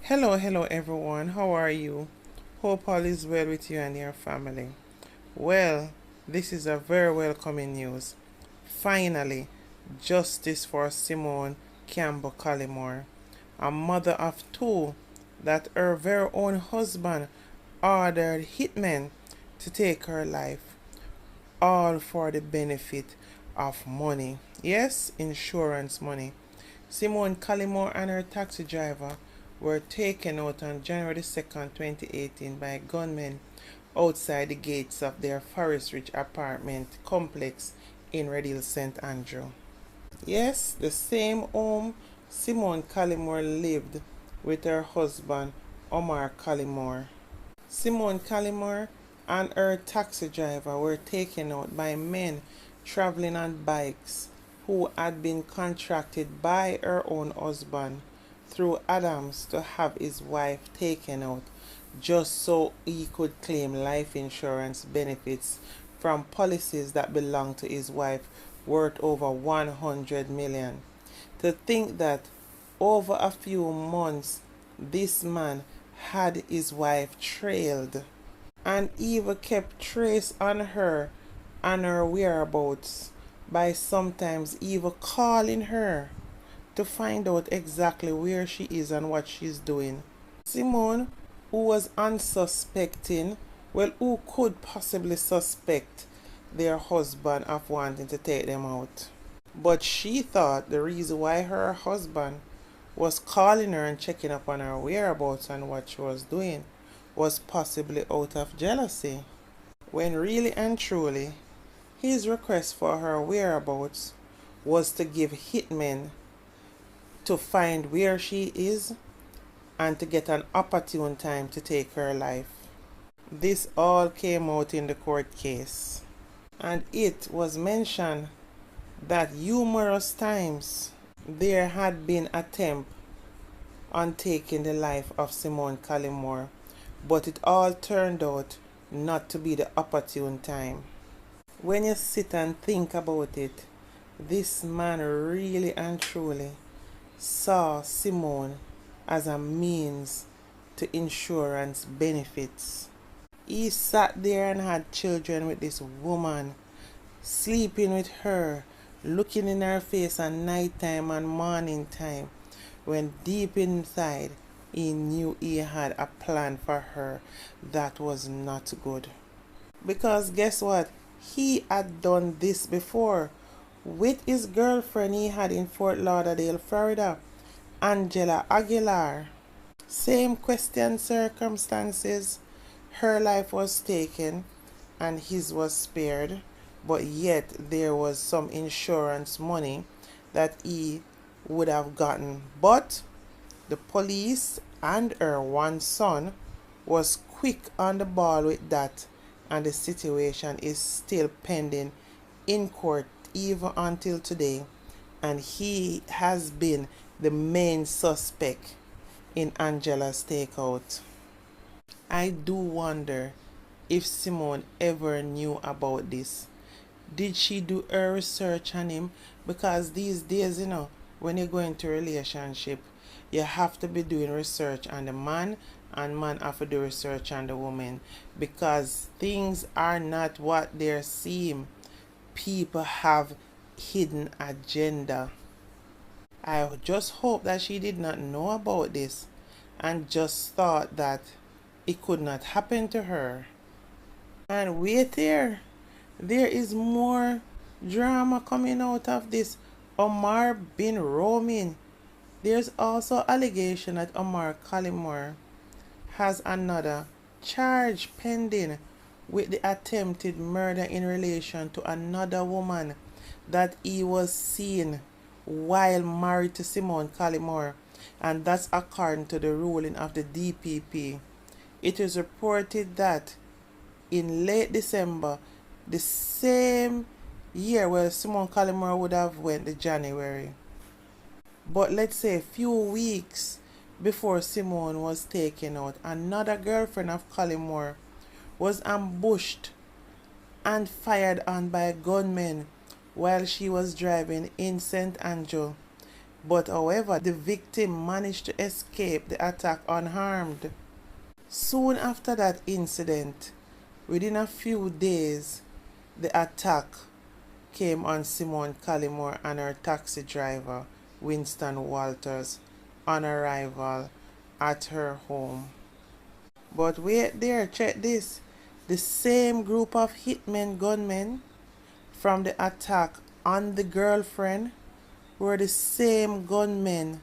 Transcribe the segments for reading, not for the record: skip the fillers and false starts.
Hello everyone. How are you? Hope all is well with you and your family. Well, this is a very welcoming news. Finally, justice for Simone Collymore, a mother of two, that her very own husband ordered hitmen to take her life, all for the benefit of money. Yes, insurance money. Simone Collymore and her taxi driver were taken out on January 2nd, 2018 by gunmen outside the gates of their Forest Ridge apartment complex in Red Hill, St. Andrew. Yes, the same home Simone Collymore lived with her husband Omar Collymore. Simone Collymore and her taxi driver were taken out by men traveling on bikes who had been contracted by her own husband through Adams to have his wife taken out just so he could claim life insurance benefits from policies that belonged to his wife worth over 100 million. To think that over a few months this man had his wife trailed and even kept trace on her and her whereabouts by sometimes even calling her to find out exactly where she is and what she's doing. Simone, who was unsuspecting, well, who could possibly suspect their husband of wanting to take them out? But she thought the reason why her husband was calling her and checking up on her whereabouts and what she was doing was possibly out of jealousy, when really and truly his request for her whereabouts was to give hitmen to find where she is and to get an opportune time to take her life. This all came out in the court case, and it was mentioned that numerous times there had been attempt on taking the life of Simone Collymore, but it all turned out not to be the opportune time. When you sit and think about it, this man really and truly saw Simone as a means to insurance benefits. He sat there and had children with this woman, sleeping with her, looking in her face at night time and morning time, when deep inside he knew he had a plan for her that was not good. Because guess what? He had done this before with his girlfriend he had in Fort Lauderdale, Florida, Angela Aguilar. Same question circumstances. Her life was taken and his was spared, but yet there was some insurance money that he would have gotten. But the police and her one son was quick on the ball with that, and the situation is still pending in court even until today, and he has been the main suspect in Angela's takeout. I do wonder if Simone ever knew about this. Did she do her research on him? Because these days, when you go into a relationship, you have to be doing research on the man, and man have to do research on the woman, because things are not what they seem. People have hidden agenda. I just hope that she did not know about this and just thought that it could not happen to her. And wait there is more drama coming out of this. Omar been roaming. There's also allegation that Omar Collymore has another charge pending with the attempted murder in relation to another woman that he was seen while married to Simone Collymore, and that's according to the ruling of the DPP. It is reported that in late December, the same year where Simone Collymore would have went to January, but let's say a few weeks before Simone was taken out, another girlfriend of Collymore was ambushed and fired on by gunmen while she was driving in St. Andrew. But however, the victim managed to escape the attack unharmed. Soon after that incident, within a few days, the attack came on Simone Collymore and her taxi driver, Winston Walters, on arrival at her home. But wait there, check this. The same group of hitmen gunmen from the attack on the girlfriend were the same gunmen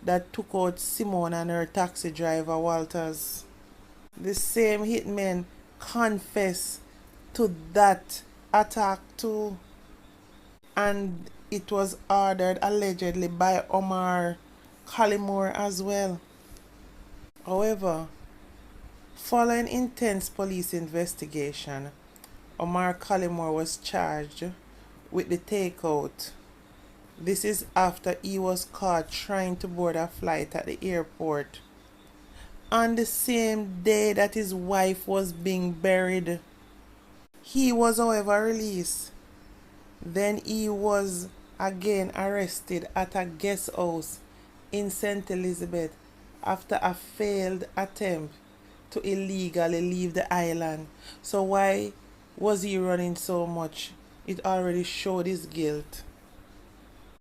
that took out Simone and her taxi driver Walters. The same hitmen confessed to that attack too. And it was ordered allegedly by Omar Collymore as well. However, following intense police investigation, Omar Collymore was charged with the takeout. This is after he was caught trying to board a flight at the airport on the same day that his wife was being buried. He was, however, released. Then he was again arrested at a guest house in St. Elizabeth after a failed attempt to illegally leave the island. So why was he running so much? It already showed his guilt.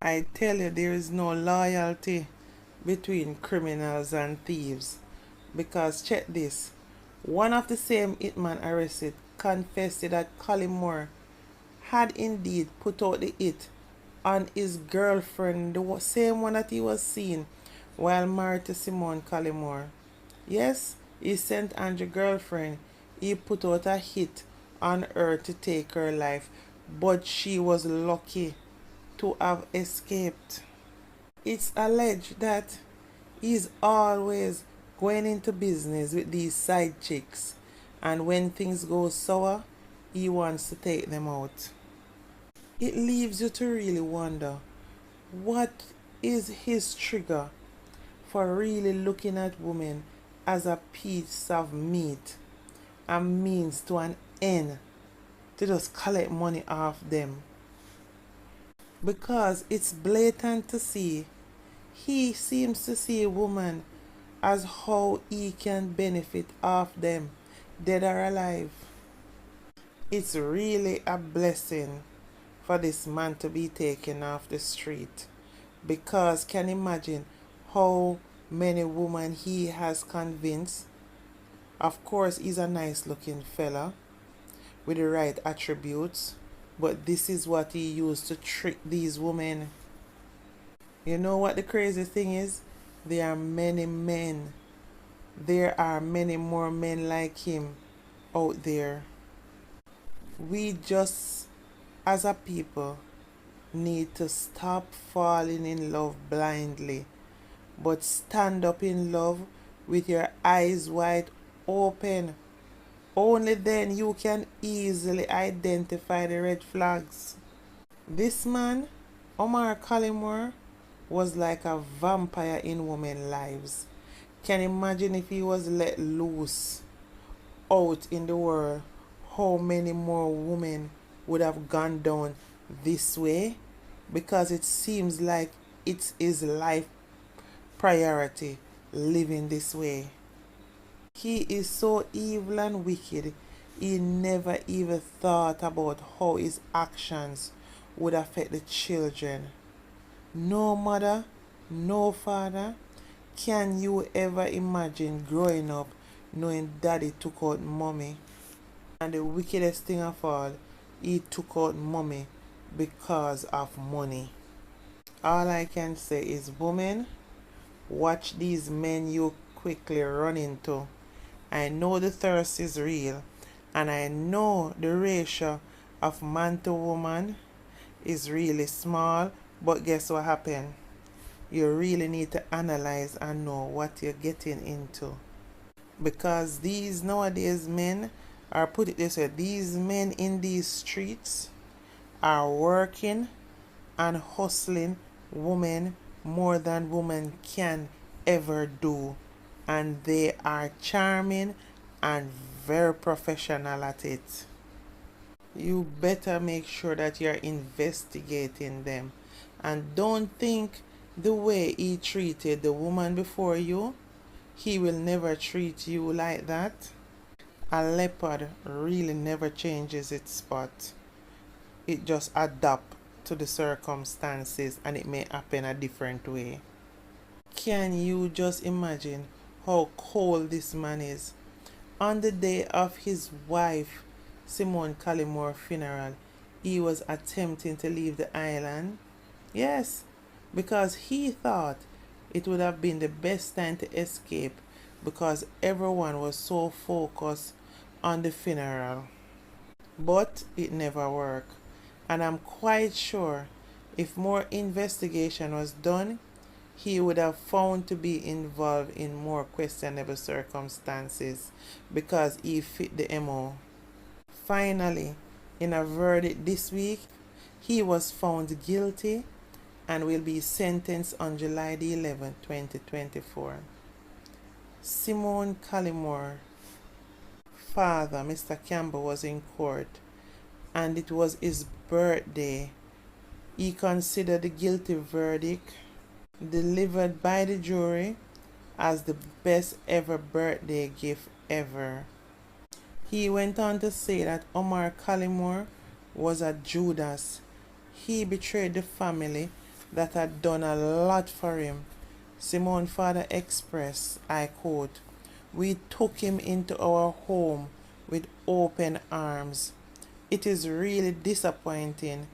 I tell you, there is no loyalty between criminals and thieves. Because check this. One of the same hitman arrested confessed that Collymore had indeed put out the hit on his girlfriend, the same one that he was seeing while married to Simone Collymore. Yes, his St. Andrew girlfriend, he put out a hit on her to take her life, but she was lucky to have escaped. It's alleged that he's always going into business with these side chicks, and when things go sour, he wants to take them out. It leaves you to really wonder, what is his trigger for really looking at women as a piece of meat and means to an end to just collect money off them? Because it's blatant to see he seems to see a woman as how he can benefit off them, dead or alive. It's really a blessing for this man to be taken off the street, because can imagine how many women he has convinced. Of course, he's a nice looking fella with the right attributes, but this is what he used to trick these women. You know what the crazy thing is? There are many men. There are many more men like him out there. We just, as a people, need to stop falling in love blindly, but stand up in love with your eyes wide open. Only then you can easily identify the red flags. This man, Omar Collymore, was like a vampire in women's lives. Can you imagine if he was let loose out in the world, how many more women would have gone down this way? Because it seems like it's his life priority living this way. He is so evil and wicked, he never even thought about how his actions would affect the children. No mother, no father. Can you ever imagine growing up knowing daddy took out mommy? And the wickedest thing of all, he took out mommy because of money. All I can say is, women, watch these men you quickly run into. I know the thirst is real, and I know the ratio of man to woman is really small, but guess what happened? You really need to analyze and know what you're getting into. Because these nowadays men, or put it this way, these men in these streets are working and hustling women more than women can ever do. And they are charming and very professional at it. You better make sure that you're investigating them. And don't think The way he treated the woman before you, he will never treat you like that. A leopard really never changes its spot. It just adapts to the circumstances and it may happen a different way. Can you just imagine how cold this man is? On the day of his wife Simone Collymore funeral, he was attempting to leave the island. Yes, because he thought it would have been the best time to escape because everyone was so focused on the funeral. But it never worked. And I'm quite sure if more investigation was done, he would have found to be involved in more questionable circumstances because he fit the MO. Finally, in a verdict this week, he was found guilty and will be sentenced on July the 11th, 2024. Simone Collymore father, Mr. Campbell, was in court and it was his birthday. He considered the guilty verdict delivered by the jury as the best ever birthday gift ever. He went on to say that Omar Collymore was a Judas. He betrayed the family that had done a lot for him. Simone's father expressed, I quote, "We took him into our home with open arms. It is really disappointing.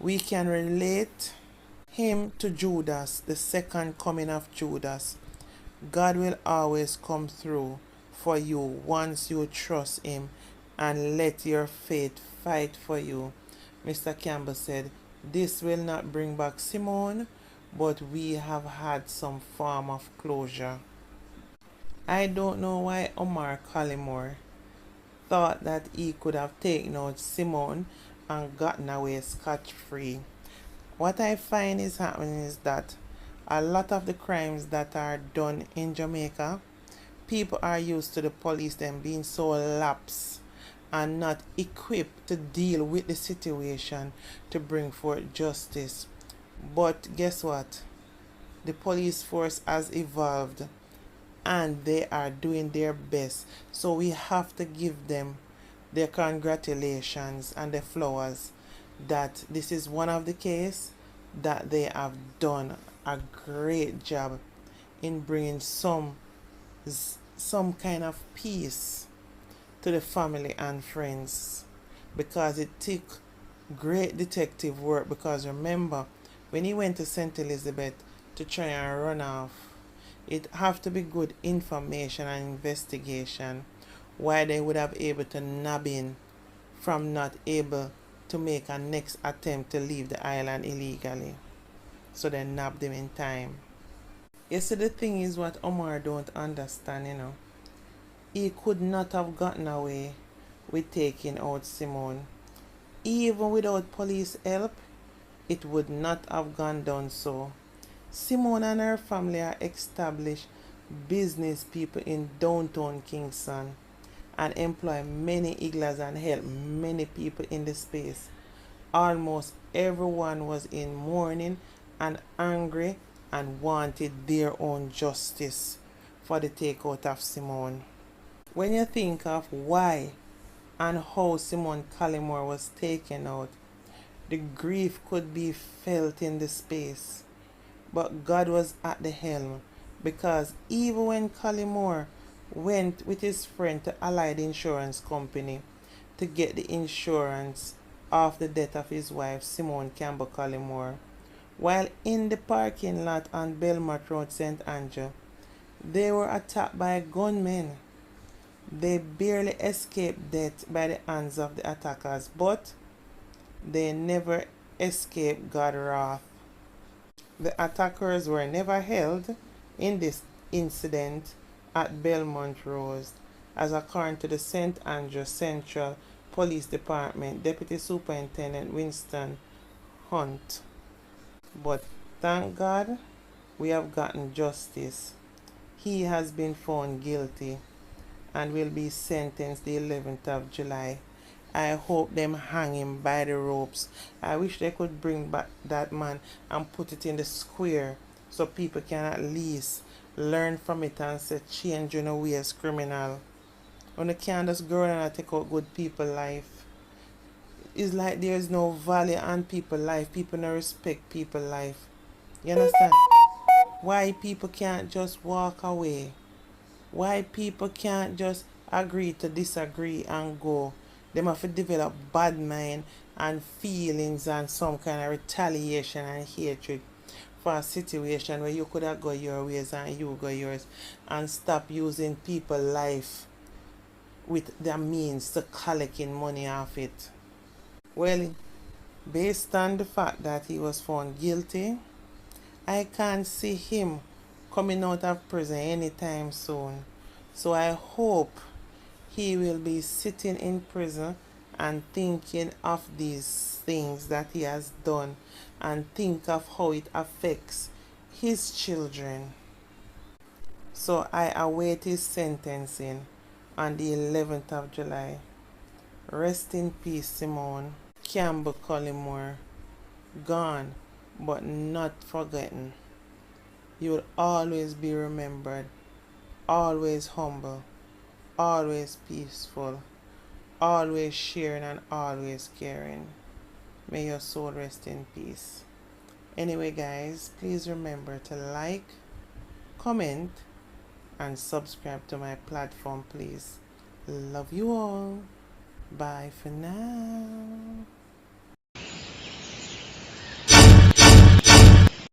We can relate him to Judas, the second coming of Judas. God will always come through for you once you trust him and let your faith fight for you." Mr. Campbell said, "This will not bring back Simone, but we have had some form of closure." I don't know why Omar Collymore thought that he could have taken out Simone and gotten away scot-free. What I find is happening is that a lot of the crimes that are done in Jamaica, people are used to the police them being so lax and not equipped to deal with the situation to bring forth justice. But guess what? The police force has evolved and they are doing their best. So we have to give them their congratulations and their flowers that this is one of the cases that they have done a great job in bringing some kind of peace to the family and friends, because it took great detective work. Because remember, when he went to St. Elizabeth to try and run off, it have to be good information and investigation why they would have able to nab in from not able to make a next attempt to leave the island illegally. So they nabbed him in time. You see, the thing is what Omar don't understand. He could not have gotten away with taking out Simone. Even without police help, it would not have gone down so. Simone and her family are established business people in downtown Kingston and employ many iglas and help many people in the space. Almost everyone was in mourning and angry and wanted their own justice for the takeout of Simone. When you think of why and how Simone Collymore was taken out, the grief could be felt in the space. But God was at the helm, because even when Collymore went with his friend to Allied Insurance Company to get the insurance of the death of his wife, Simone Campbell Collymore, while in the parking lot on Belmont Road, St. Andrew, they were attacked by gunmen. They barely escaped death by the hands of the attackers, but they never escaped God's wrath. The attackers were never held in this incident at Belmont Road, as according to the St. Andrew Central Police Department Deputy Superintendent Winston Hunt. But thank God we have gotten justice. He has been found guilty and will be sentenced the 11th of July. I hope them hang him by the ropes. I wish they could bring back that man and put it in the square so people can at least learn from it and say change your ways criminal. When you can't just go around and take out good people life. It's like there is no value on people life. People don't respect people life. You understand? Why people can't just walk away? Why people can't just agree to disagree and go? They have to develop bad mind and feelings and some kind of retaliation and hatred for a situation where you could have go your ways and you go yours, and stop using people life with their means to collecting money off it. Well, based on the fact that he was found guilty, I can't see him coming out of prison anytime soon. So I hope he will be sitting in prison and thinking of these things that he has done and think of how it affects his children. So I await his sentencing on the 11th of July. Rest in peace, Simone Collymore. Gone, but not forgotten. You will always be remembered, always humble, always peaceful, always sharing and always caring. May your soul rest in peace. Anyway, guys, please remember to like, comment, and subscribe to my platform, please. Love you all. Bye for now.